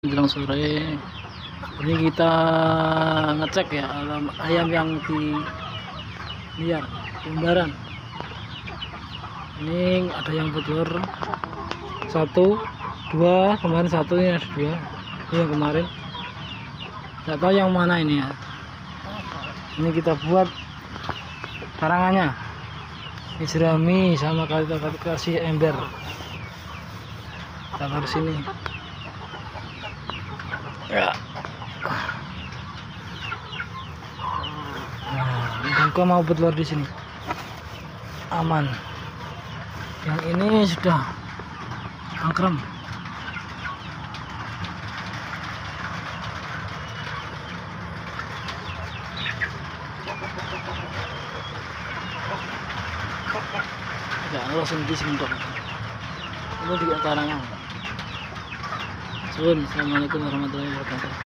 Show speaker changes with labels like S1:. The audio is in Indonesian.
S1: Menjelang sore ini kita ngecek ya ayam yang di liar pembaran. Ini ada yang betelur 1, 2, kemarin 1, ini ada 2, ini yang kemarin nggak tahu yang mana ini ya. Ini kita buat karangannya, ini jerami sama kita kasih ember, kita taruh sini ya. Nah, bungka mau bertelur di sini aman. Yang ini sudah angkrem. Ya, langsung di sini dok. Ini juga karangan. Assalamualaikum warahmatullahi wabarakatuh.